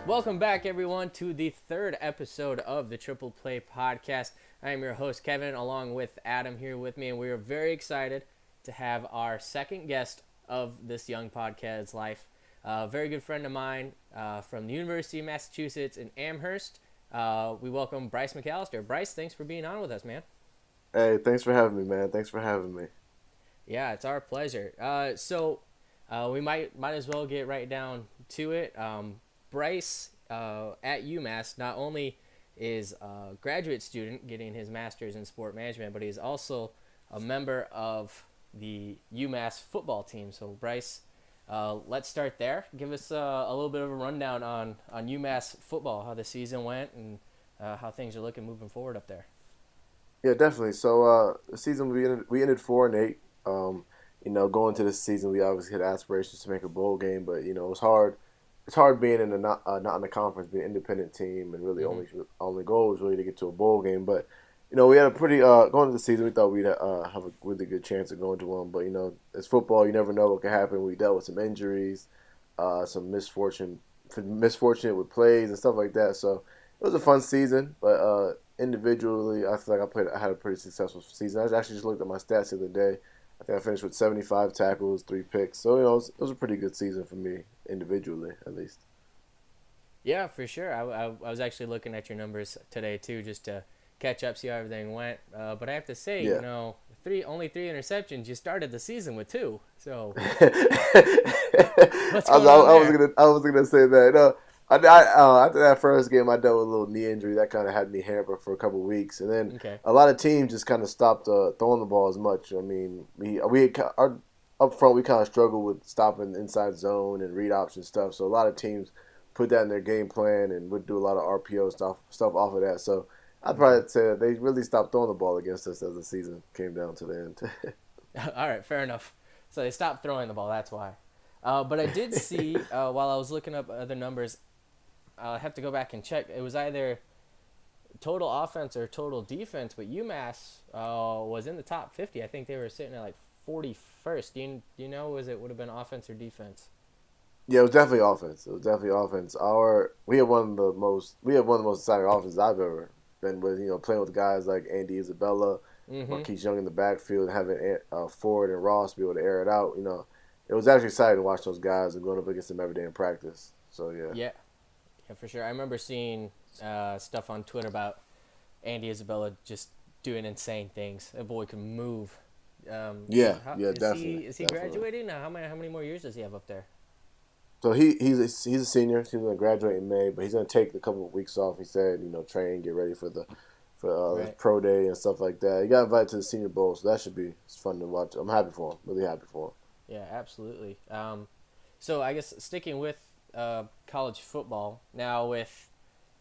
Welcome back, everyone, to the third episode of the Triple Play Podcast. I am your host, Kevin, along with Adam here with me, and we are very excited to have our second guest of this young podcast's life. A very good friend of mine from the University of Massachusetts in Amherst. We welcome Brice McAllister. Bryce, thanks for being on with us, man. Hey, thanks for having me, man. Thanks for having me. Yeah, it's our pleasure. We might as well get right down to it. Bryce at UMass not only is a graduate student getting his master's in sport management, but he's also a member of the UMass football team. So Bryce, let's start there. Give us a little bit of a rundown on UMass football, how the season went, and how things are looking moving forward up there. Yeah, definitely. So the season we ended 4-8. Going into this season, we obviously had aspirations to make a bowl game, but it was hard. It's hard being in a not in the conference, being an independent team, and really only goal was really to get to a bowl game. But we had a pretty going into the season. We thought we'd have a really good chance of going to one. But it's football. You never know what could happen. We dealt with some injuries, some misfortunate with plays and stuff like that. So it was a fun season. But individually, I feel like I had a pretty successful season. I actually just looked at my stats the other day. I think I finished with 75 tackles, 3 picks. So it was a pretty good season for me individually, at least. Yeah, for sure. I was actually looking at your numbers today too, just to catch up, see how everything went. But I have to say, Yeah. only three interceptions. You started the season with 2. So what's I going on was there? gonna say that. After that first game, I dealt with a little knee injury that kind of had me hampered for a couple of weeks, and then Okay. a lot of teams just kind of stopped throwing the ball as much. I mean, our up front we kind of struggled with stopping inside zone and read option stuff. So a lot of teams put that in their game plan and would do a lot of RPO stuff off of that. So I'd Okay. probably say that they really stopped throwing the ball against us as the season came down to the end. All right, fair enough. So they stopped throwing the ball. That's why. But I did see while I was looking up other numbers, I have to go back and check. It was either total offense or total defense, but UMass was in the top 50. I think they were sitting at like 41st. Do you know would have been offense or defense? Yeah, it was definitely offense. It was definitely offense. We had one of the most exciting offenses I've ever been with. Playing with guys like Andy Isabella, Mm-hmm. Marquise Young in the backfield, having Ford and Ross be able to air it out. It was actually exciting to watch those guys and going up against them every day in practice. So yeah. Yeah, yeah, for sure. I remember seeing stuff on Twitter about Andy Isabella just doing insane things. That boy can move. Yeah, How, yeah, is he definitely, is he definitely. graduating now? How many more years does he have up there? So he's a senior. He's going to graduate in May, but he's going to take a couple of weeks off. He said, train, get ready for his Right. pro day and stuff like that. He got invited to the Senior Bowl, so that should be fun to watch. I'm happy for him. Really happy for him. Yeah, absolutely. So I guess sticking with college football now, with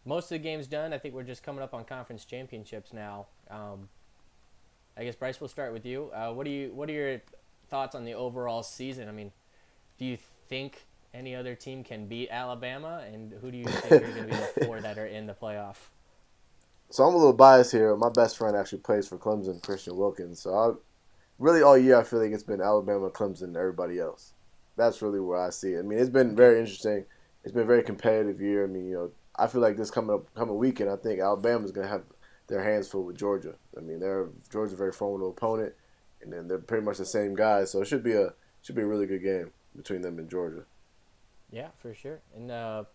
most of the games done, I think we're just coming up on conference championships now. I guess Bryce, we'll start with you. What are your thoughts on the overall season? I mean, do you think any other team can beat Alabama, and who do you think are going to be the 4 that are in the playoff? So I'm a little biased here. My best friend actually plays for Clemson, Christian Wilkins. Really all year I feel like it's been Alabama, Clemson, and everybody else. That's really where I see it. I mean, it's been Okay. very interesting. It's been a very competitive year. I mean, I feel like this coming weekend, I think Alabama's going to have their hands full with Georgia. I mean, Georgia's a very formidable opponent, and then they're pretty much the same guys. So it should be a really good game between them and Georgia. Yeah, for sure. And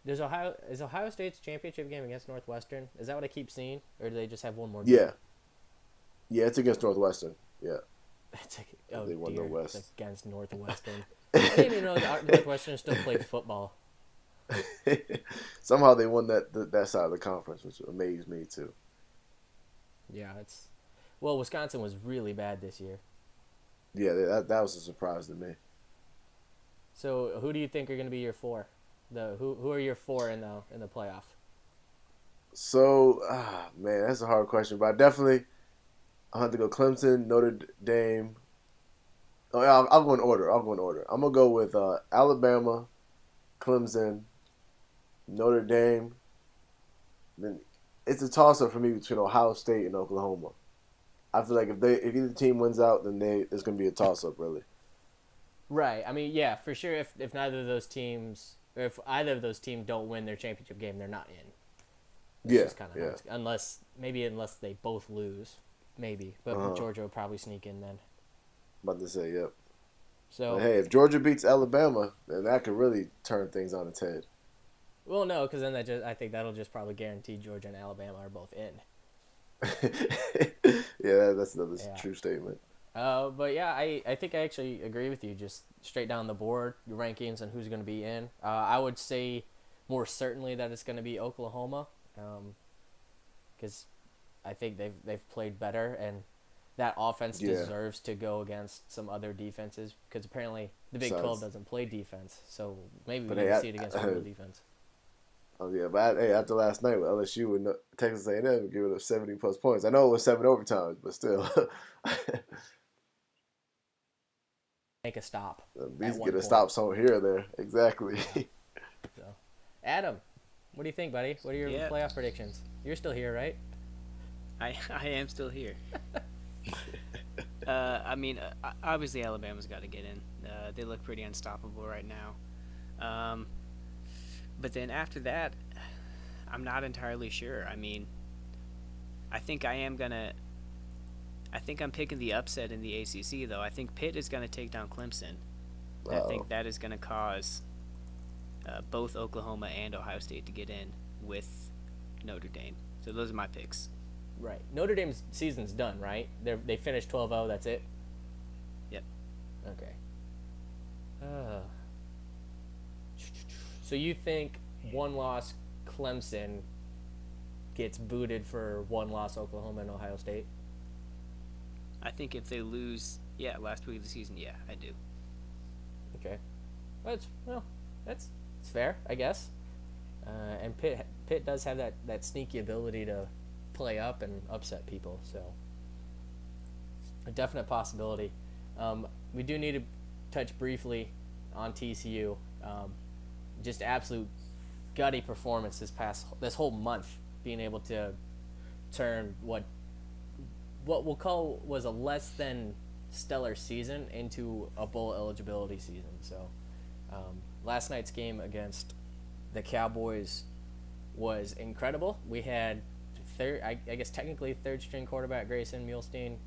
is Ohio State's championship game against Northwestern? Is that what I keep seeing, or do they just have one more game? Yeah, yeah, it's against Northwestern. Yeah, It's like, oh they won the dear, it's West. against Northwestern. I didn't even know that Northwestern still played football. Somehow they won that side of the conference, which amazed me too. Yeah, well, Wisconsin was really bad this year. Yeah, that was a surprise to me. So who do you think are going to be your 4? Who are your 4 in the playoff? So, man, that's a hard question, but I'll have to go Clemson, Notre Dame. Oh, yeah, I'll go in order. I'm gonna go with Alabama, Clemson, Notre Dame. Then it's a toss up for me between Ohio State and Oklahoma. I feel like if either team wins out, then it's gonna be a toss up really. Right. I mean, yeah, for sure. If neither of those teams, if either of those teams don't win their championship game, they're not in. Yeah, Just kind of unless they both lose, maybe. But Georgia will probably sneak in then. About to say, yep. So but hey, if Georgia beats Alabama, then that could really turn things on its head. Well, no, because then I think that'll just probably guarantee Georgia and Alabama are both in. Yeah, that's another true statement. But yeah, I think I actually agree with you. Just straight down the board, your rankings and who's going to be in. I would say more certainly that it's going to be Oklahoma, because I think they've played better and that offense deserves to go against some other defenses because apparently the Big 12 doesn't play defense, so maybe we can see it against real defense. Oh yeah, but after last night with LSU and Texas A&M giving up 70+ points, I know it was 7 overtimes, but still. Make a stop. At least get a stop somewhere here or there. Exactly. So, Adam, what do you think, buddy? What are your playoff predictions? You're still here, right? I am still here. I mean, obviously Alabama's got to get in. They look pretty unstoppable right now. But then after that, I'm not entirely sure. I mean, I think I'm picking the upset in the ACC, though. I think Pitt is going to take down Clemson. I think that is going to cause both Oklahoma and Ohio State to get in with Notre Dame. So those are my picks. Right. Notre Dame's season's done, right? They finished 12-0, that's it? Yep. Okay. So you think one-loss Clemson gets booted for one-loss Oklahoma and Ohio State? I think if they lose, last week of the season, I do. Okay. That's fair, I guess. And Pitt does have that sneaky ability to play up and upset people, so a definite possibility. We do need to touch briefly on TCU. Just absolute gutty performance this whole month, being able to turn what we'll call was a less than stellar season into a bowl eligibility season. So last night's game against the Cowboys was incredible. We had technically third string quarterback Grayson Muhlstein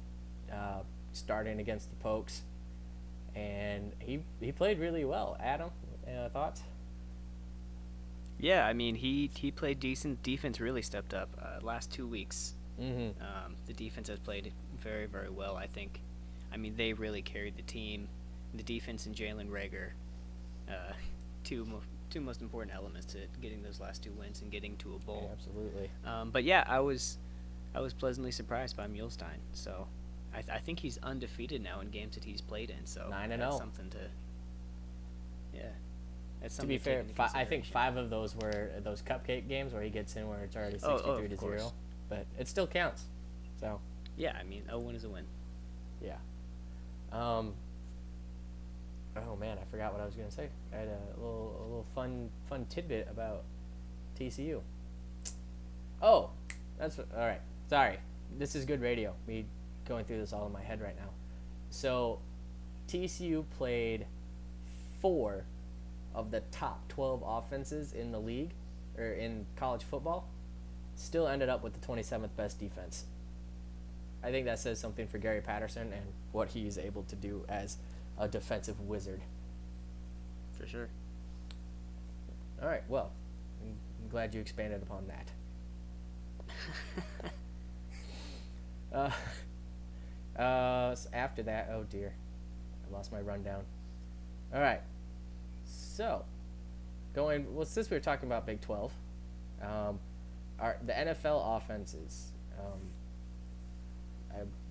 starting against the Pokes, and he played really well. Adam, thoughts? Yeah, I mean, he played decent. Defense really stepped up last 2 weeks. Mm-hmm. The defense has played very, very well, I think. I mean, they really carried the team. The defense and Jalen Reagor, two most important elements to getting those last 2 wins and getting to a bowl. Yeah, absolutely. But yeah, I was pleasantly surprised by Muhlstein. So I think he's undefeated now in games that he's played in. So 9-0. That's something to. Yeah. To be fair, I think 5 of those were those cupcake games where he gets in where it's already 63-0, but it still counts. So. Yeah, I mean, a win is a win. Yeah. Oh man, I forgot what I was gonna say. I had a little fun tidbit about TCU. Oh, all right. Sorry, this is good radio. Me going through this all in my head right now. So, TCU played 4 of the top 12 offenses in the league, or in college football, still ended up with the 27th best defense. I think that says something for Gary Patterson and what he's able to do as a defensive wizard. For sure. All right, well, I'm glad you expanded upon that. So after that, oh dear, I lost my rundown. All right. So, since we were talking about Big 12, the NFL offenses.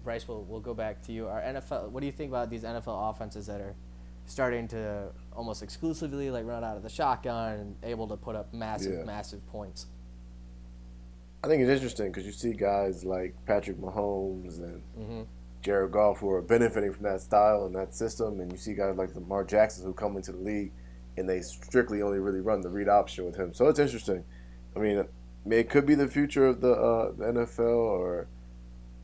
Bryce, we'll go back to you. Our NFL. What do you think about these NFL offenses that are starting to almost exclusively run out of the shotgun and able to put up massive points? I think it's interesting because you see guys like Patrick Mahomes and Jared Goff who are benefiting from that style and that system, and you see guys like Lamar Jackson who come into the league and they strictly only really run the read option with him. So it's interesting. I mean, it could be the future of the NFL, or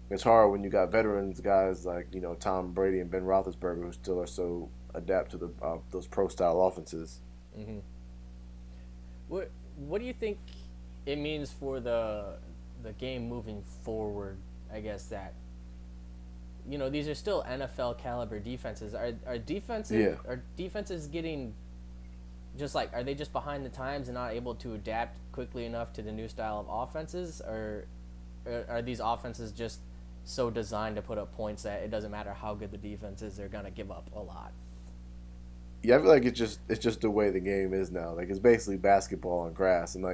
it's hard when you got veterans guys like Tom Brady and Ben Roethlisberger who still are so adapt to those pro style offenses. Mm-hmm. What do you think it means for the game moving forward? I guess that these are still NFL caliber defenses. Yeah. Are defenses getting just like, are they just behind the times and not able to adapt quickly enough to the new style of offenses, or are these offenses just so designed to put up points that it doesn't matter how good the defense is, they're gonna give up a lot? Yeah, I feel like it's just the way the game is now. Like it's basically basketball on grass, and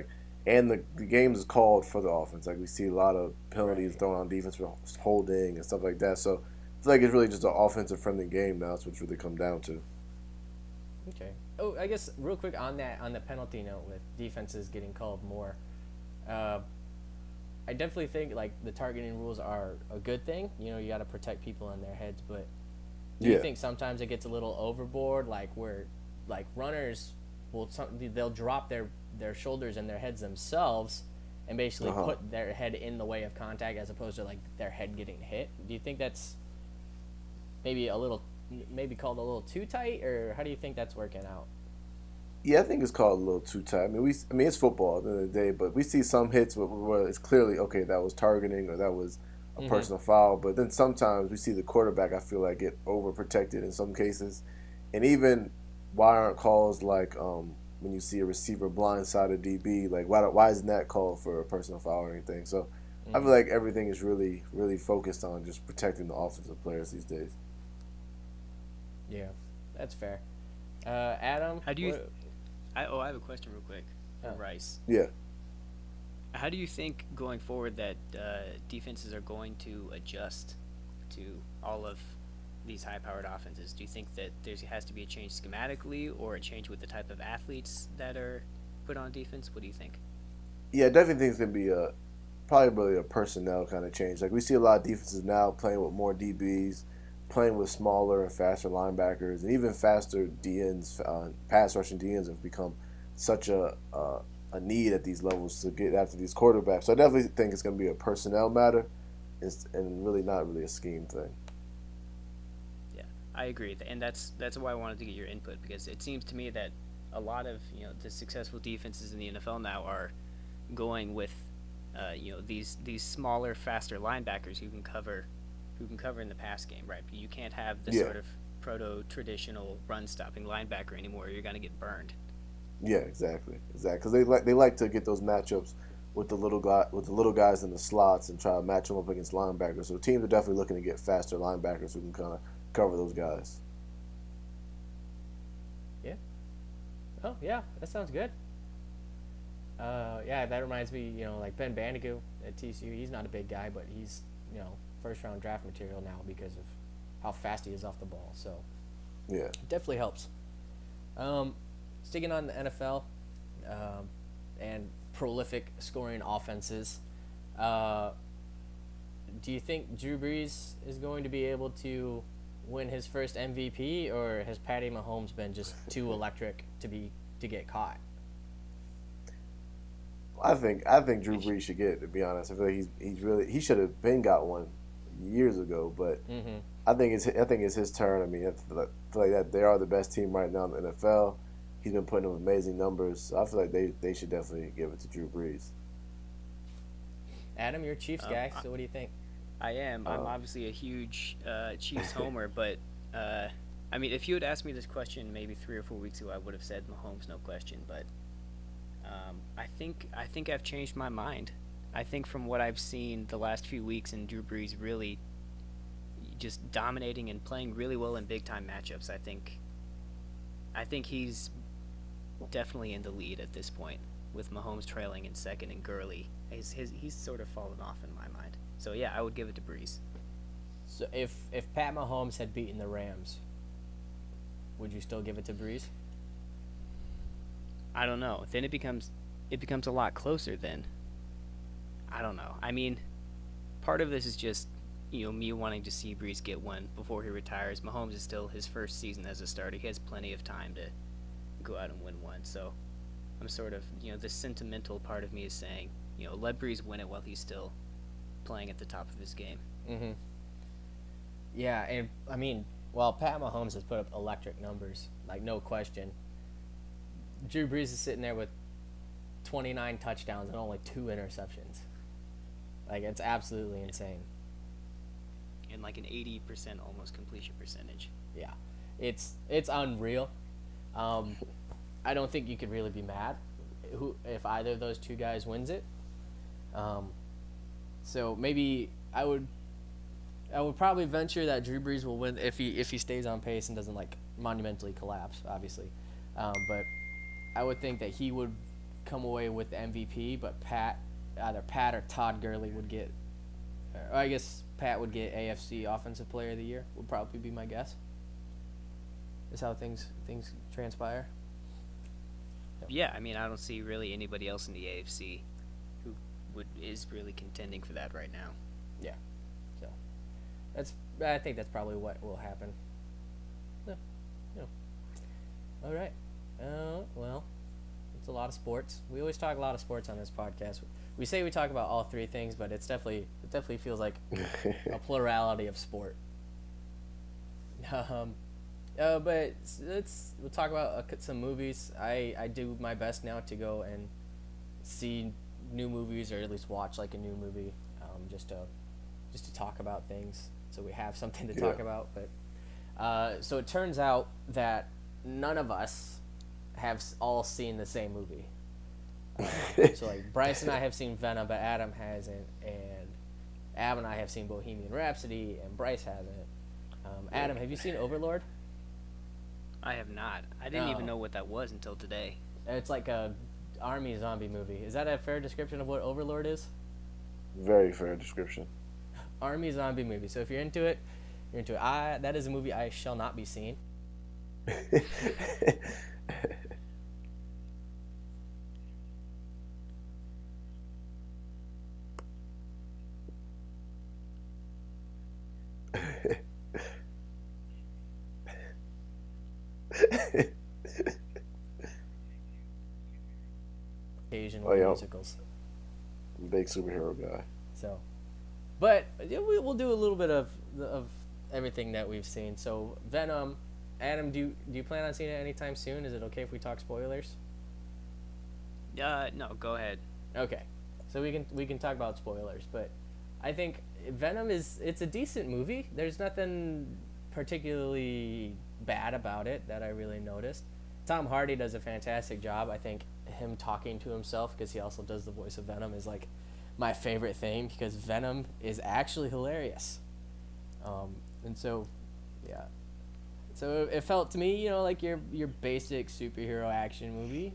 the game is called for the offense. Like we see a lot of penalties Right. thrown on defense for holding and stuff like that. So I feel like it's really just an offensive friendly game now. That's what's really come down to. Okay. Oh, I guess real quick on that, on the penalty note with defenses getting called more, uh, I definitely think like the targeting rules are a good thing. You got to protect people on their heads, but do you Yeah. think sometimes it gets a little overboard, like where like runners they'll drop their shoulders and their heads themselves and basically Uh huh. put their head in the way of contact as opposed to like their head getting hit? Do you think that's maybe a little maybe called a little too tight, or how do you think that's working out? Yeah, I think it's called a little too tight. I mean, it's football at the end of the day, but we see some hits where it's clearly okay that was targeting or that was a Mm-hmm. personal foul. But then sometimes we see the quarterback, I feel like, get overprotected in some cases, and even why aren't calls like when you see a receiver blindside a DB, like why isn't that called for a personal foul or anything? So I feel Mm-hmm. like everything is really focused on just protecting the offensive players these days. Yeah, that's fair. Adam, How do you? what? I have a question real quick for Oh, Bryce. Yeah. How do you think going forward that defenses are going to adjust to all of these high-powered offenses? Do you think that there has to be a change schematically or a change with the type of athletes that are put on defense? What do you think? Yeah, I definitely think it's gonna be a probably a personnel kind of change. Like we see a lot of defenses now playing with more DBs, playing with smaller and faster linebackers, and even faster DNs. Pass rushing DNs have become such a need at these levels to get after these quarterbacks. So I definitely think it's going to be a personnel matter, and really not really a scheme thing. Yeah, I agree, and that's why I wanted to get your input because it seems to me that a lot of the successful defenses in the NFL now are going with these smaller, faster linebackers who can cover in the pass game, right? You can't have the Yeah, sort of proto-traditional run-stopping linebacker anymore. You're gonna get burned. yeah, exactly. Because they like to get those matchups with the little guys in the slots and try to match them up against linebackers. So teams are definitely looking to get faster linebackers who can kind of cover those guys. yeah. Oh, yeah. That sounds good. Yeah, that reminds me. Like Ben Bandicoot at TCU. He's not a big guy, but he's first round draft material now because of how fast he is off the ball. So Yeah. it definitely helps. Um, Sticking on the NFL, and prolific scoring offenses. Uh, do you think Drew Brees is going to be able to win his first MVP, or has Patty Mahomes been just too electric to get caught? I think Drew Brees should get it. To be honest, I feel like he should have been got one years ago. But Mm-hmm. I think it's his turn. I mean, I feel like that they are the best team right now in the NFL. He's been putting up amazing numbers. So I feel like they should definitely give it to Drew Brees. Adam, you're a Chiefs Um, guy, I, so what do you think? I am. I'm Um, obviously a huge Chiefs homer, but uh, I mean, if you had asked me this question maybe 3 or 4 weeks ago, I would have said Mahomes, no question. But I think I've changed my mind. I think from what I've seen the last few weeks and Drew Brees really just dominating and playing really well in big time matchups. I think he's definitely in the lead at this point with Mahomes trailing in second and Gurley. He's sort of fallen off in my mind. So yeah, I would give it to Brees. So if Pat Mahomes had beaten the Rams, would you still give it to Breeze? I don't know. Then it becomes a lot closer then. I don't know. I mean, part of this is just me wanting to see Brees get one before he retires. Mahomes is still his first season as a starter. He has plenty of time to go out and win one. So I'm sort of the sentimental part of me is saying let Brees win it while he's still playing at the top of his game. Mm-hmm. Yeah, and I mean, well, Pat Mahomes has put up electric numbers, like no question. Drew Brees is sitting there with 29 touchdowns and only 2 interceptions. Like, it's absolutely insane. And like an 80% almost completion percentage. Yeah, it's unreal. I don't think you could really be mad if either of those two guys wins it. So maybe I would probably venture that Drew Brees will win if he stays on pace and doesn't like monumentally collapse, obviously. But I would think that he would come away with the MVP, but either Pat or Todd Gurley would get, or I guess Pat would get AFC Offensive Player of the Year, would probably be my guess. Is how things transpire. Yeah, I mean, I don't see really anybody else in the AFC who is really contending for that right now. Yeah, so I think that's probably what will happen. Yeah. All right. Well, it's a lot of sports. We always talk a lot of sports on this podcast. We say we talk about all three things, but it definitely feels like a plurality of sport. But we'll talk about some movies. I do my best now to go and see new movies, or at least watch like a new movie, just to talk about things, so we have something to talk about. But so it turns out that none of us have all seen the same movie. So like Bryce and I have seen Venom, but Adam hasn't, and Ab and I have seen Bohemian Rhapsody, and Bryce hasn't. Adam, have you seen Overlord? I have not. I didn't even know what that was until today. It's like a army zombie movie. Is that a fair description of what Overlord is? Very fair description. Army zombie movie. So if you're into it, you're into it. That is a movie I shall not be seeing. Asian musicals. Big superhero guy. So, but we'll do a little bit of everything that we've seen. So Venom, Adam, do you plan on seeing it anytime soon? Is it okay if we talk spoilers? No, go ahead. Okay, so we can talk about spoilers, but I think Venom it's a decent movie. There's nothing particularly bad about it that I really noticed. Tom Hardy does a fantastic job. I think him talking to himself, because he also does the voice of Venom, is like my favorite thing, because Venom is actually hilarious. And so, yeah. So it felt to me, like your basic superhero action movie.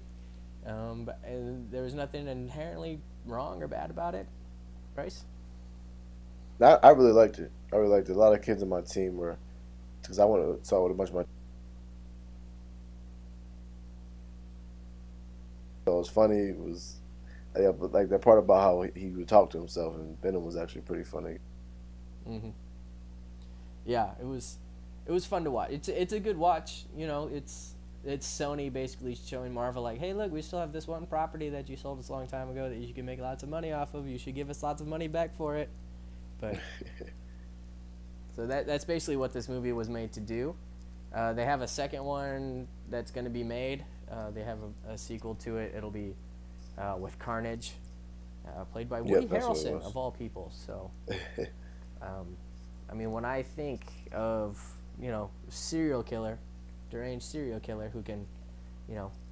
And there was nothing inherently wrong or bad about it. Bryce? I really liked it. A lot of kids on my team were, because I saw it with a bunch of my. So it was funny. It was, but like that part about how he would talk to himself, and Venom was actually pretty funny. Mhm. Yeah, it was fun to watch. It's a good watch. It's Sony basically showing Marvel like, hey, look, we still have this one property that you sold us a long time ago that you can make lots of money off of. You should give us lots of money back for it. But so that's basically what this movie was made to do. They have a second one that's going to be made. They have a sequel to it. It'll be with Carnage, played by Woody Harrelson, of all people. So, I mean, when I think of, serial killer, deranged serial killer who can,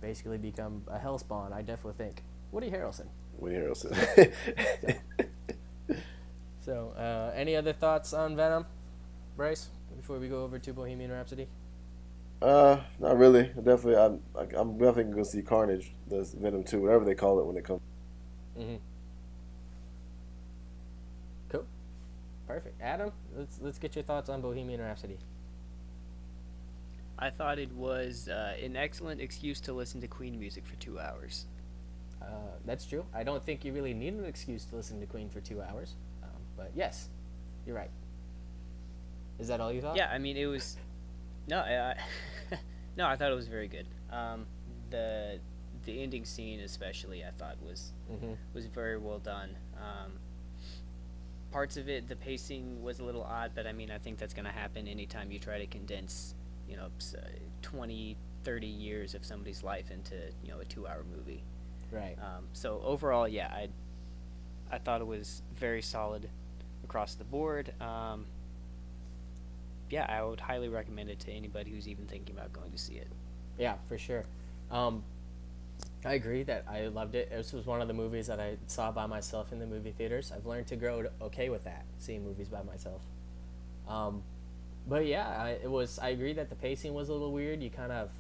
basically become a hellspawn, I definitely think Woody Harrelson. So, any other thoughts on Venom, Bryce, before we go over to Bohemian Rhapsody? Not really. I'm definitely gonna see Carnage, the Venom 2, whatever they call it when it comes. Mm-hmm. Cool. Perfect. Adam, let's get your thoughts on Bohemian Rhapsody. I thought it was an excellent excuse to listen to Queen music for 2 hours. That's true. I don't think you really need an excuse to listen to Queen for 2 hours. But yes, you're right. Is that all you thought? Yeah, I mean, it was... No, no, I thought it was very good. The ending scene especially, I thought was very well done. Parts of it, the pacing was a little odd, but I mean, I think that's going to happen anytime you try to condense, 20, 30 years of somebody's life into, a 2-hour movie. Right. So overall, yeah, I thought it was very solid across the board. Yeah, I would highly recommend it to anybody who's even thinking about going to see it. Yeah, for sure. I agree that I loved it. This was one of the movies that I saw by myself in the movie theaters. I've learned to grow okay with that, seeing movies by myself. But yeah, I agree that the pacing was a little weird. You kind of,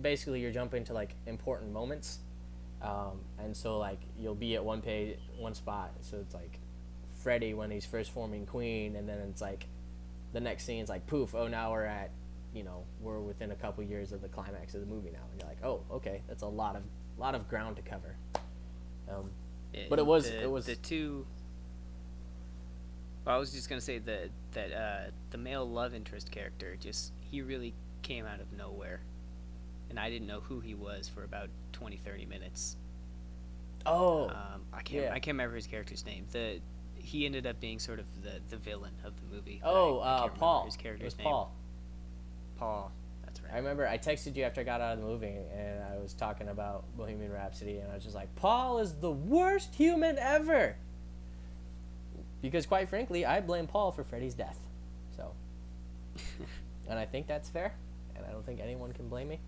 basically you're jumping to like important moments, and so like you'll be at one spot. So it's like Freddy when he's first forming Queen, and then it's like the next scene is like poof. Oh, now we're within a couple years of the climax of the movie now, and you're like, oh, okay, that's a lot of ground to cover. But it was the two. Well, I was just gonna say that the male love interest character, just he really came out of nowhere, and I didn't know who he was for about 20-30 minutes. Oh, I can't remember his character's name. He ended up being sort of the villain of the movie. I can't Paul. His character's name. Paul. Paul. That's right. I remember I texted you after I got out of the movie, and I was talking about Bohemian Rhapsody, and I was just like, Paul is the worst human ever. Because quite frankly, I blame Paul for Freddy's death. So, and I think that's fair, and I don't think anyone can blame me.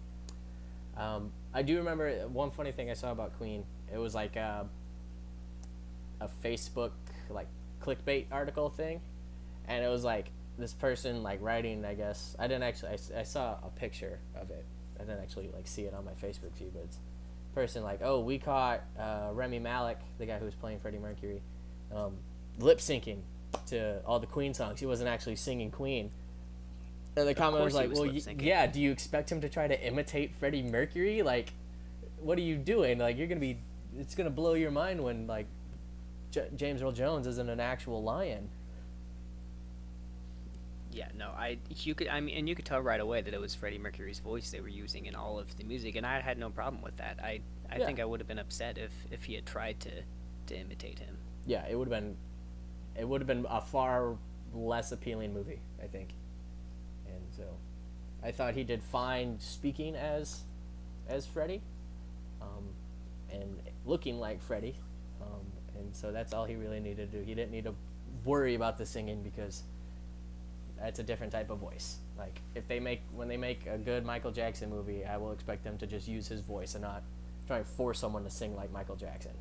I do remember one funny thing I saw about Queen. It was like a Facebook like clickbait article thing, and it was like this person like writing. I guess I didn't actually. I saw a picture of it. I didn't actually like see it on my Facebook feed, but it's a person like, oh, we caught Rami Malek, the guy who was playing Freddie Mercury, lip syncing to all the Queen songs. He wasn't actually singing Queen. And the comment was like, well, yeah, do you expect him to try to imitate Freddie Mercury? Like, what are you doing? Like, it's going to blow your mind when, like, James Earl Jones isn't an actual lion. Yeah, no, you could tell right away that it was Freddie Mercury's voice they were using in all of the music, and I had no problem with that. I think I would have been upset if he had tried to imitate him. Yeah, it would have been a far less appealing movie, I think. And so I thought he did fine speaking as Freddy, and looking like Freddy, and so that's all he really needed to do. He didn't need to worry about the singing because that's a different type of voice. Like when they make a good Michael Jackson movie, I will expect them to just use his voice and not try and force someone to sing like Michael Jackson.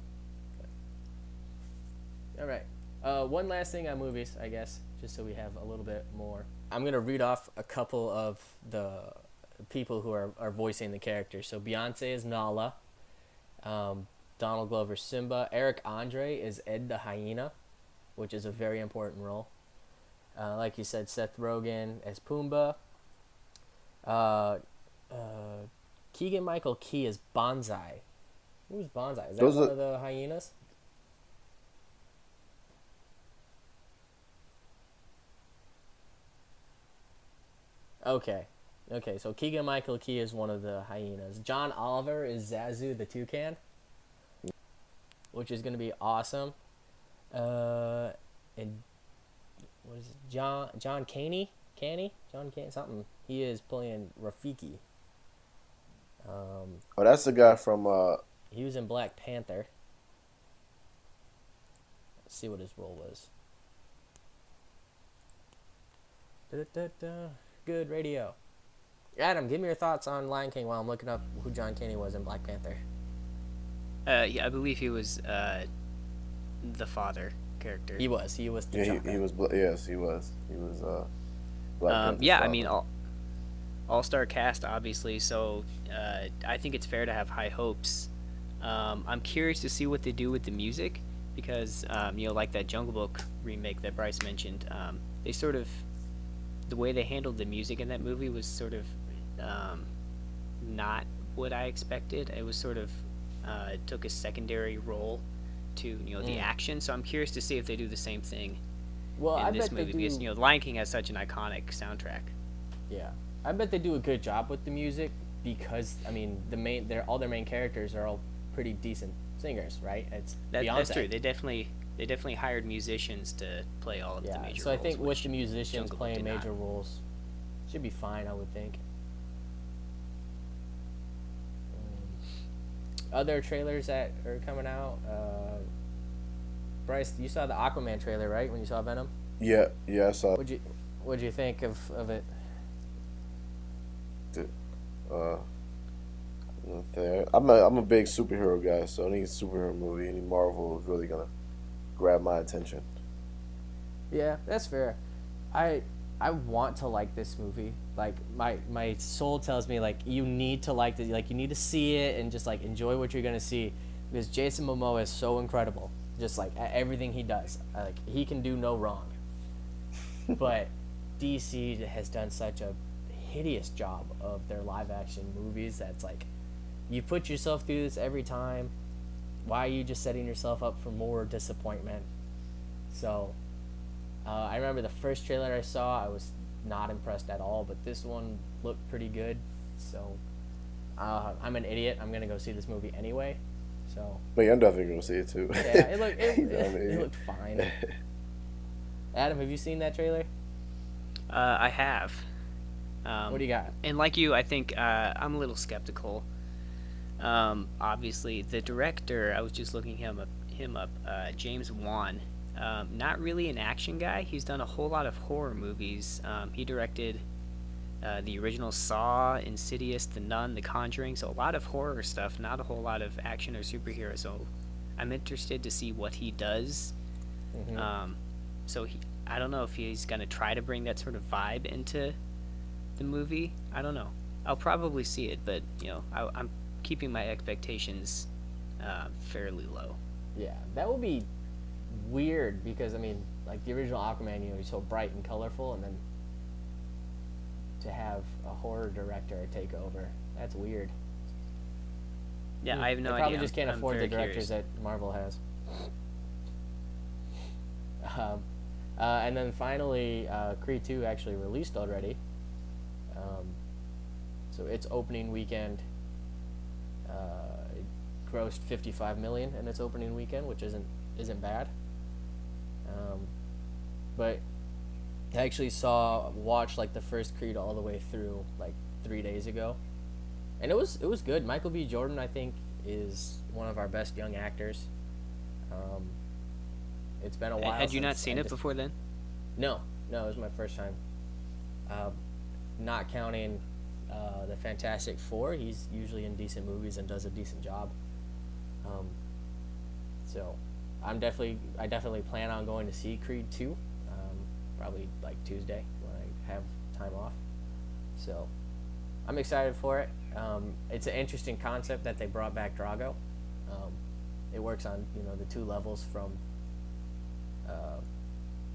All right. One last thing on movies, I guess, just so we have a little bit more. I'm going to read off a couple of the people who are voicing the characters. So Beyonce is Nala. Donald Glover Simba. Eric Andre is Ed the Hyena, which is a very important role. Like you said, Seth Rogen as Pumbaa. Keegan-Michael Key is Bonsai. Who's Bonsai? Is that one of the hyenas? Okay, so Keegan-Michael Key is one of the hyenas. John Oliver is Zazu the toucan, which is going to be awesome. And what is it? John Caney? Something. He is playing Rafiki. Oh, that's the guy from... He was in Black Panther. Let's see what his role was. Good radio. Adam, give me your thoughts on Lion King while I'm looking up who John Caney was in Black Panther. Yeah, I believe he was the father character. He was T'Chaka. Yeah, he was. Yes, he was. He was. Black Panther's yeah, father. I mean, all-star cast, obviously. So I think it's fair to have high hopes. I'm curious to see what they do with the music because like that Jungle Book remake that Bryce mentioned. They sort of, the way they handled the music in that movie was sort of not what I expected. It was sort of it took a secondary role to the action. So I'm curious to see if they do the same thing in this movie because Lion King has such an iconic soundtrack. Yeah, I bet they do a good job with the music because I mean all their main characters are all pretty decent singers, right? That's true. They definitely hired musicians to play all of the major roles. So I think with the musicians playing major roles, should be fine, I would think. other trailers that are coming out. Bryce, you saw the Aquaman trailer, right? When you saw Venom. Yeah, I saw. What'd you think of it? Uh, I'm a big superhero guy, so any superhero movie, any Marvel is really gonna grab my attention. Yeah, that's fair. I want to like this movie. Like my soul tells me like you need to like this, like you need to see it and just like enjoy what you're gonna see, because Jason Momoa is so incredible. Just like at everything he does, like he can do no wrong. But DC has done such a hideous job of their live action movies that's like, you put yourself through this every time. Why are you just setting yourself up for more disappointment? So I remember the first trailer I saw, I was not impressed at all, but this one looked pretty good. So I'm an idiot. I'm gonna go see this movie anyway. So. But I'm definitely gonna see it too. Yeah, it looked fine. Adam, have you seen that trailer? I have. What do you got? And like you, I think I'm a little skeptical. Obviously, the director, I was just looking him up, James Wan. Not really an action guy. He's done a whole lot of horror movies. He directed the original Saw, Insidious, The Nun, The Conjuring, so a lot of horror stuff, not a whole lot of action or superhero. So I'm interested to see what he does. Mm-hmm. I don't know if he's going to try to bring that sort of vibe into the movie. I don't know. I'll probably see it, but I'm keeping my expectations fairly low. Yeah, that will be weird because I mean, like the original Aquaman, he's so bright and colorful, and then to have a horror director take over, that's weird. Yeah, I have no idea. They probably just can't I'm afford the directors curious. that Marvel has. And then finally, Creed 2 actually released already. So its opening weekend, it grossed $55 million in its opening weekend, which isn't bad. But I actually watched like the first Creed all the way through like 3 days ago, and it was good. Michael B. Jordan, I think, is one of our best young actors. It's been a while. Had you not seen it before then? No, it was my first time. Not counting the Fantastic Four, he's usually in decent movies and does a decent job. So I definitely plan on going to see Creed 2, probably like Tuesday when I have time off. So I'm excited for it. It's an interesting concept that they brought back Drago. It works on the two levels from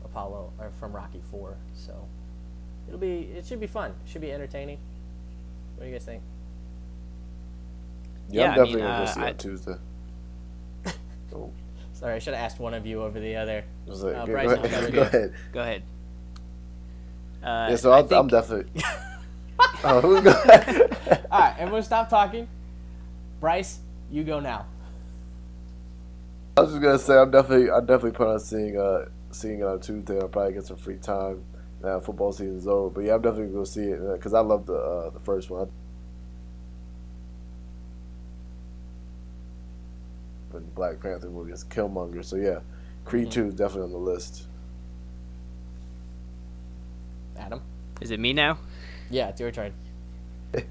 Apollo or from Rocky 4. So it should be fun. It should be entertaining. What do you guys think? Yeah, I'm definitely gonna go see it on Tuesday. Oh. Sorry, I should have asked one of you over the other. Like, Bryce, go ahead. Go ahead. Yeah, so I'm definitely. Oh, who's going? All right, everyone, stop talking. Bryce, you go now. I was just gonna say I definitely plan on seeing it on Tuesday. I'll probably get some free time. Now football season's over, but yeah, I'm definitely gonna go see it because I love the first one. And Black Panther movie is Killmonger, so yeah, Creed 2 is definitely on the list. Adam, is it me now? Yeah, it's your turn. All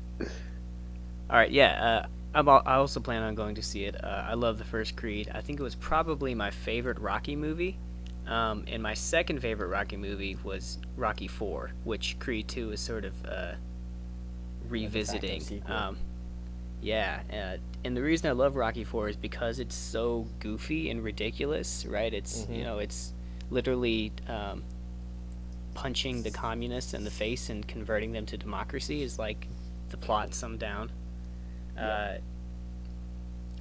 right, yeah. I also plan on going to see it. I love the first Creed. I think it was probably my favorite Rocky movie. And my second favorite Rocky movie was Rocky 4, which Creed 2 is sort of revisiting. And the reason I love Rocky 4 is because it's so goofy and ridiculous, right? It's it's literally punching the communists in the face and converting them to democracy is like the plot summed down.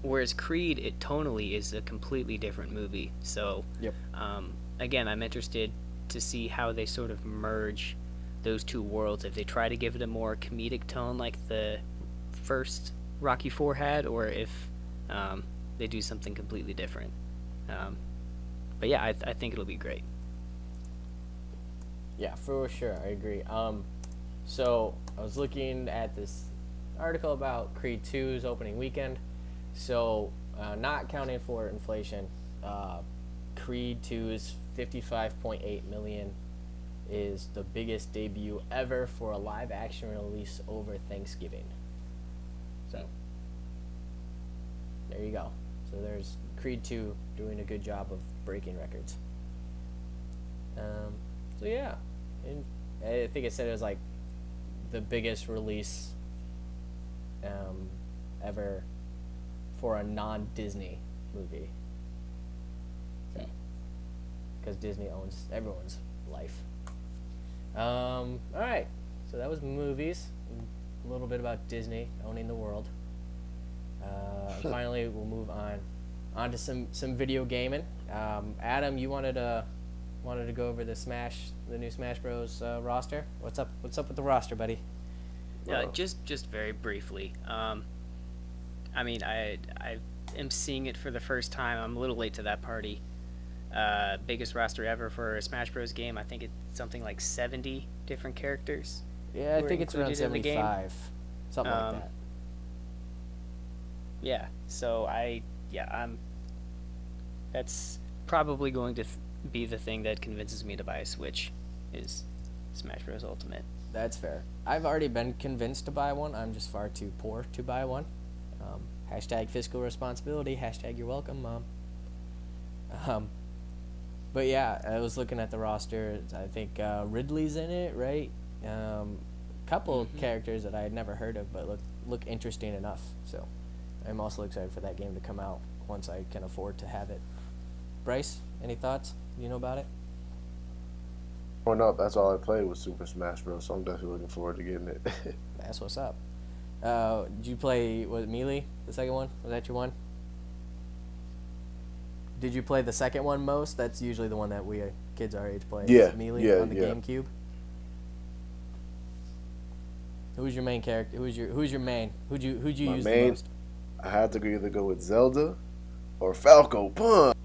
Whereas Creed, it tonally is a completely different movie. So, again, I'm interested to see how they sort of merge those two worlds. If they try to give it a more comedic tone like the first Rocky 4 had, or if they do something completely different. But yeah, I think it'll be great. Yeah, for sure, I agree. So I was looking at this article about Creed 2's opening weekend. So, not counting for inflation, Creed 2's 55.8 million is the biggest debut ever for a live action release over Thanksgiving. So, there you go. So there's Creed 2 doing a good job of breaking records. So yeah, and I think it said it was like the biggest release ever for a non-Disney movie. So, because Disney owns everyone's life. All right, so that was movies. A little bit about Disney owning the world. Finally, we'll move on to some video gaming. Adam, you wanted to go over the new Smash Bros. Roster. What's up with the roster, buddy? Just very briefly. I mean, I am seeing it for the first time. I'm a little late to that party. Biggest roster ever for a Smash Bros. Game. I think it's something like 70 different characters. Yeah, I think it's around 75, something like that. Yeah, so that's probably going to be the thing that convinces me to buy a Switch, is Smash Bros. Ultimate. That's fair. I've already been convinced to buy one. I'm just far too poor to buy one. Hashtag fiscal responsibility. Hashtag you're welcome, Mom. But yeah, I was looking at the roster. I think Ridley's in it, right? Couple characters that I had never heard of, but look interesting enough. So I'm also excited for that game to come out once I can afford to have it. Bryce, any thoughts? You know about it? Growing up, that's all I played was Super Smash Bros. So I'm definitely looking forward to getting it. That's what's up. Did you play Melee, the second one? Was that your one? Did you play the second one most? That's usually the one that we kids our age play. Yeah, Melee on the GameCube. Who's your main character? Who's your main? Who'd you use the most? I had to either go with Zelda or Falco Punch.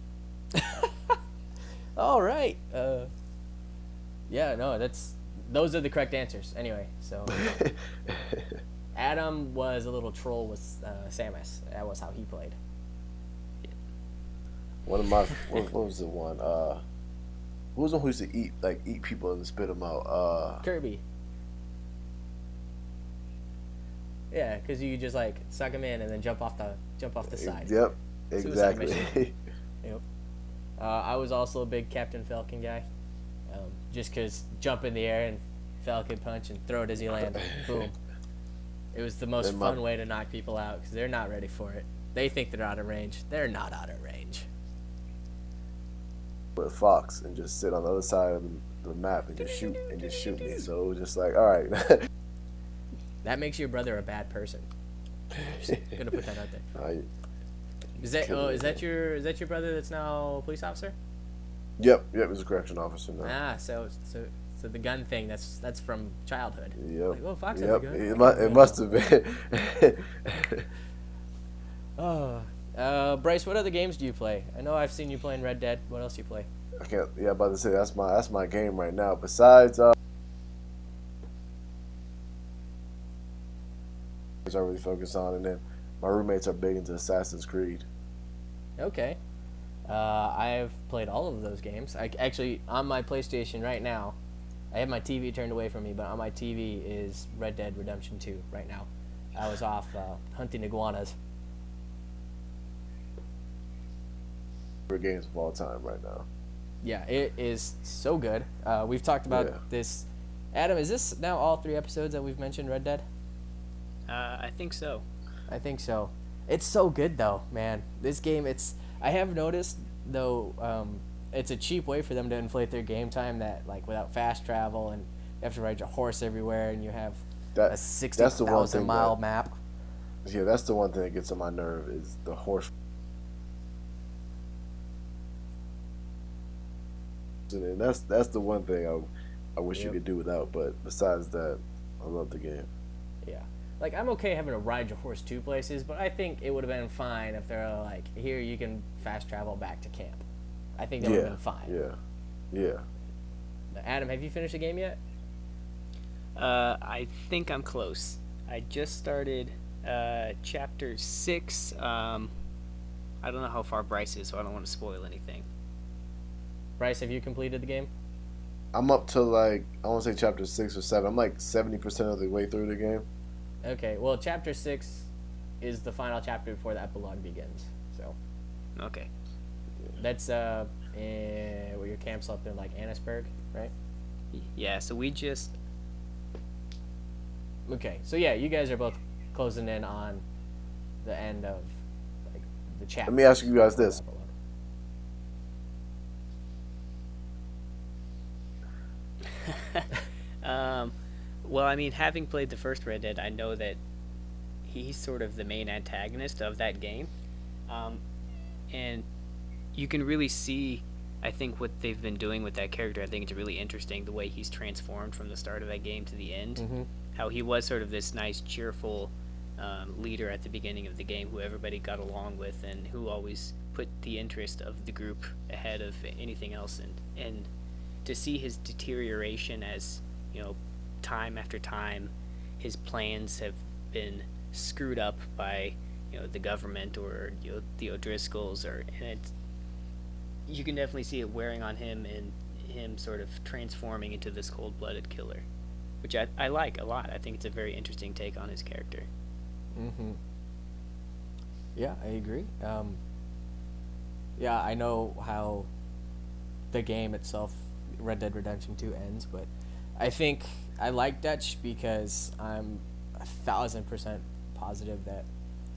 All right. Yeah, no, those are the correct answers. Anyway, so Adam was a little troll with Samus. That was how he played. One of my what was the one? Who was the one who used to eat people and spit them out? Kirby. Yeah, because you just like suck them in and then jump off the side. Yep, exactly. Yep. I was also a big Captain Falcon guy, just because jump in the air and Falcon punch and throw it as you land. Boom. It was the most fun way to knock people out because they're not ready for it. They think they're out of range. They're not out of range. With Fox and just sit on the other side of the map and just shoot me. So it was just like, all right. That makes your brother a bad person. Just gonna put that out there. Is that your brother that's now a police officer? Yep, he's a correction officer now. Ah, so the gun thing that's from childhood. Yep. Like, oh, Fox yep. has a gun. It must have been. Bryce, what other games do you play? I know I've seen you playing Red Dead. What else do you play? I can't. Yeah, about to say that's my game right now. Besides, I really focus on, and then my roommates are big into Assassin's Creed. Okay. I've played all of those games. Actually, on my PlayStation right now, I have my TV turned away from me, but on my TV is Red Dead Redemption 2 right now. I was off hunting iguanas. Favorite games of all time right now. Yeah, it is so good. We've talked about this. Adam, is this now all 3 episodes that we've mentioned Red Dead? I think so. I think so. It's so good though, man. This game, I have noticed though, it's a cheap way for them to inflate their game time, that like without fast travel and you have to ride your horse everywhere and you have a 60,000 mile map. Yeah, that's the one thing that gets on my nerve is the horse. And that's the one thing I wish you could do without, but besides that, I love the game. Yeah. Like, I'm okay having to ride your horse 2 places, but I think it would have been fine if they're like, here, you can fast travel back to camp. I think that would have been fine. Yeah. Adam, have you finished the game yet? I think I'm close. I just started Chapter 6. I don't know how far Bryce is, so I don't want to spoil anything. Bryce, have you completed the game? I'm up to like I want to say chapter 6 or 7. I'm like 70% of the way through the game. Okay, well, chapter 6 is the final chapter before the epilogue begins. So Okay. that's where your camp's up in like Annisburg, right? Yeah, so we just... Okay, so yeah, you guys are both closing in on the end of like the chapter. Let me ask you guys this. Well, I mean, having played the first Red Dead, I know that he's sort of the main antagonist of that game. And you can really see, I think, what they've been doing with that character. I think it's really interesting the way he's transformed from the start of that game to the end. Mm-hmm. How he was sort of this nice, cheerful leader at the beginning of the game who everybody got along with and who always put the interest of the group ahead of anything else. And to see his deterioration as, time after time, his plans have been screwed up by, the government or the O'Driscolls, and you can definitely see it wearing on him and him sort of transforming into this cold-blooded killer, which I like a lot. I think it's a very interesting take on his character. Mm-hmm. Yeah, I agree. Yeah, I know how the game itself, Red Dead Redemption 2, ends, but I think I like Dutch because I'm 1,000% positive that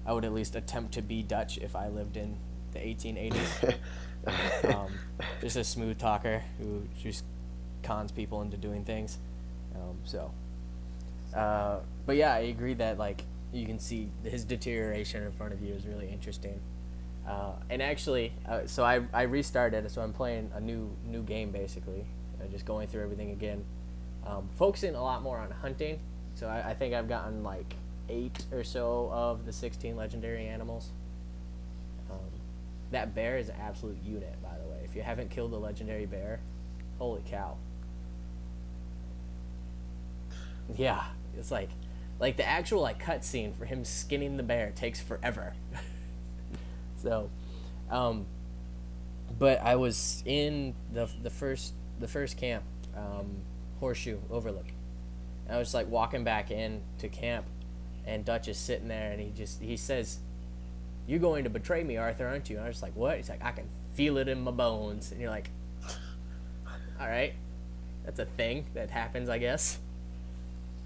I would at least attempt to be Dutch if I lived in the 1880s. Just a smooth talker who just cons people into doing things. But yeah, I agree that like you can see his deterioration in front of you is really interesting. And actually, so I restarted, so I'm playing a new game basically, just going through everything again, focusing a lot more on hunting. So I think I've gotten like 8 or so of the 16 legendary animals. That bear is an absolute unit, by the way. If you haven't killed a legendary bear, holy cow. Yeah, it's like the actual like cutscene for him skinning the bear takes forever. So, but I was in the first camp, Horseshoe Overlook. And I was like walking back in to camp, and Dutch is sitting there, and he says, "You're going to betray me, Arthur, aren't you?" And I was like, "What?" He's like, "I can feel it in my bones." And you're like, all right, that's a thing that happens, I guess.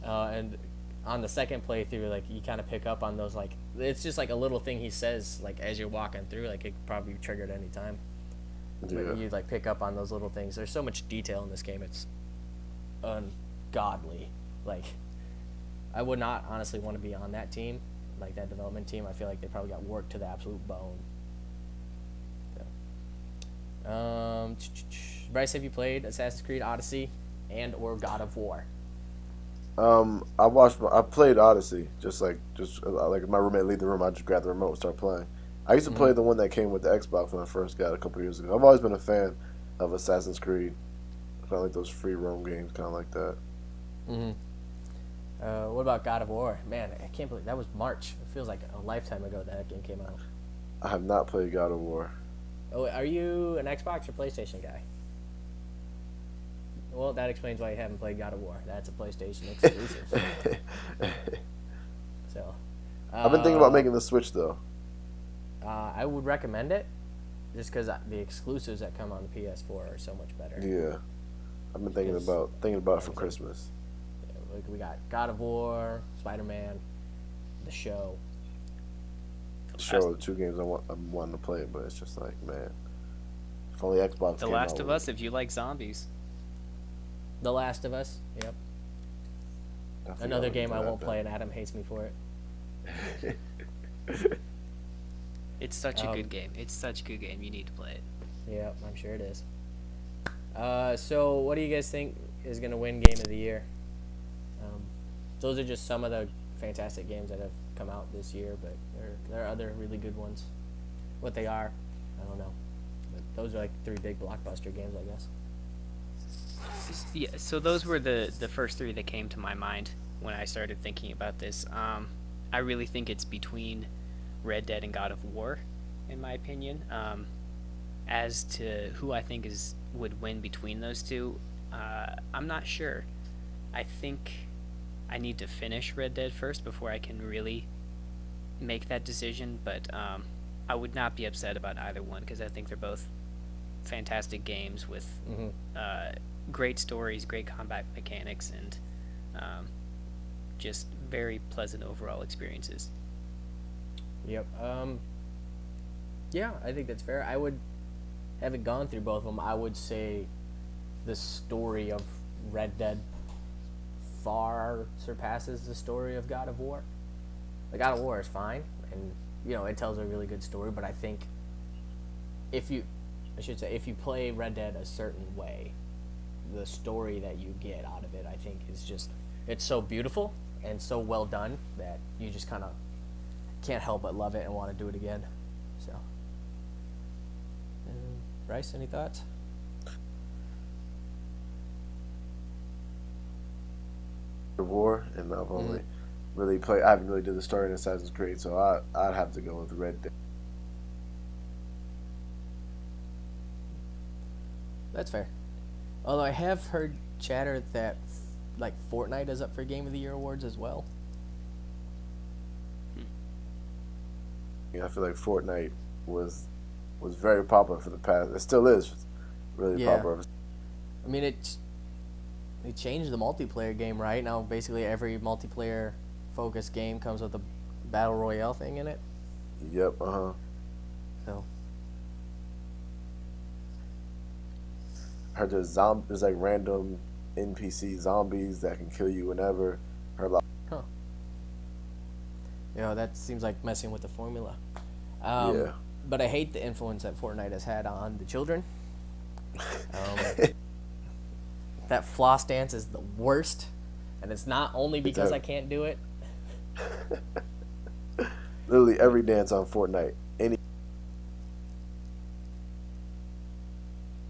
And on the second playthrough, like you kind of pick up on those, like it's just like a little thing he says, like as you're walking through, like it could probably be triggered any time. Yeah. But you like pick up on those little things. There's so much detail in this game. It's ungodly. Like I would not honestly want to be on that team, like that development team. I feel like they probably got worked to the absolute bone. So. Bryce, have you played Assassin's Creed Odyssey and or God of War? I played Odyssey. Just like my roommate leave the room, I just grab the remote and start playing. I used to play the one that came with the Xbox when I first got it a couple years ago. I've always been a fan of Assassin's Creed. Kind of like those free roam games, kind of like that. Mm-hmm. What about God of War? Man, I can't believe that was March. It feels like a lifetime ago that game came out. I have not played God of War. Oh, are you an Xbox or PlayStation guy? Well, that explains why you haven't played God of War. That's a PlayStation exclusive. So, I've been thinking about making the Switch though. I would recommend it, just because the exclusives that come on the PS4 are so much better. Yeah, I've been thinking about it for Christmas. Yeah, like we got God of War, Spider-Man, The Show. The Show are the 2 games I'm wanting to play, but it's just like, man, if only Xbox. The Last of Us, if you like zombies. The Last of Us, yep. Another game I won't play, and Adam hates me for it. It's such a good game. It's such a good game. You need to play it. Yeah, I'm sure it is. So what do you guys think is going to win Game of the Year? Those are just some of the fantastic games that have come out this year, but there are other really good ones. What they are, I don't know. But those are like 3 big blockbuster games, I guess. Yeah, so those were the first 3 that came to my mind when I started thinking about this. I really think it's between Red Dead and God of War, in my opinion. As to who I think would win between those two, I'm not sure. I think I need to finish Red Dead first before I can really make that decision, but I would not be upset about either one because I think they're both fantastic games with great stories, great combat mechanics, and just very pleasant overall experiences. Yep. Yeah, I think that's fair. I would, having gone through both of them, I would say the story of Red Dead far surpasses the story of God of War. The God of War is fine, and it tells a really good story. But I think if you play Red Dead a certain way, the story that you get out of it, I think, is just, it's so beautiful and so well done that you just kind of can't help but love it and want to do it again. So, Bryce, any thoughts? War, and I've only really played. I haven't really did the story in Assassin's Creed, so I'd have to go with Red Dead. That's fair. Although I have heard chatter that like Fortnite is up for Game of the Year awards as well. I feel like Fortnite was very popular for the past. It still is really popular. I mean, they changed the multiplayer game, right? Now basically every multiplayer focused game comes with a battle royale thing in it. Yep. So I heard there's like random NPC zombies that can kill you whenever. Huh. That seems like messing with the formula. Yeah. But I hate the influence that Fortnite has had on the children. That floss dance is the worst, and it's not only because I can't do it. Literally every dance on Fortnite.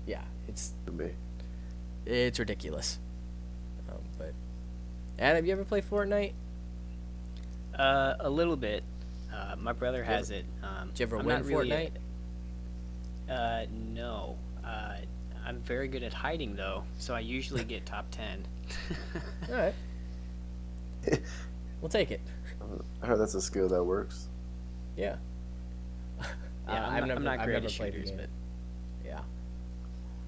Yeah, it's To me. It's ridiculous. But Adam, have you ever played Fortnite? A little bit. My brother has it. Did you ever I'm win not really Fortnite? No. I'm very good at hiding though, so I usually get top 10. All right. We'll take it. I heard that's a skill that works. Yeah. Yeah, I'm not great at played the shooters, game. but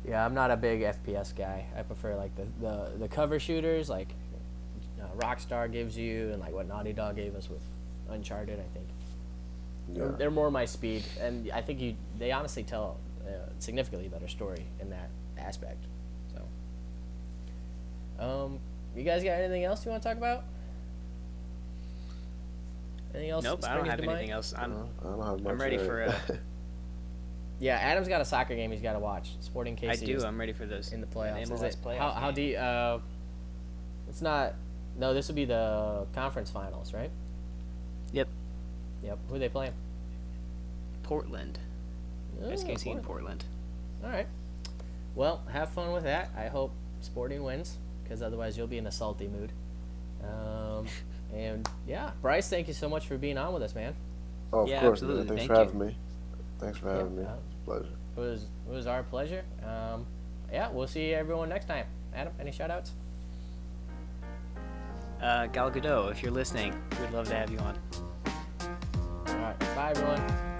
Yeah, I'm not a big FPS guy. I prefer like the cover shooters, like Rockstar gives you, and like what Naughty Dog gave us with Uncharted. I think they're more my speed, and I think they honestly tell a significantly better story in that aspect. So, you guys got anything else you want to talk about? Anything else? Nope, I don't have anything else. I don't have much. I'm ready for. Yeah, Adam's got a soccer game he's got to watch. Sporting KC. I do. I'm ready for those in the playoffs. MLS playoffs. How do you? It's not. No, this will be the conference finals, right? Yep. Who are they playing? Portland. SKC in Portland. All right. Well, have fun with that. I hope Sporting wins, because otherwise you'll be in a salty mood. And yeah, Bryce, thank you so much for being on with us, man. Oh, of Yeah, course, absolutely. man. Thanks Thank for you. having me. Thanks for having me. It's a pleasure. It was our pleasure. Yeah, we'll see everyone next time. Adam, any shout outs? Gal Gadot, if you're listening, we'd love to have you on. All right. Bye, everyone.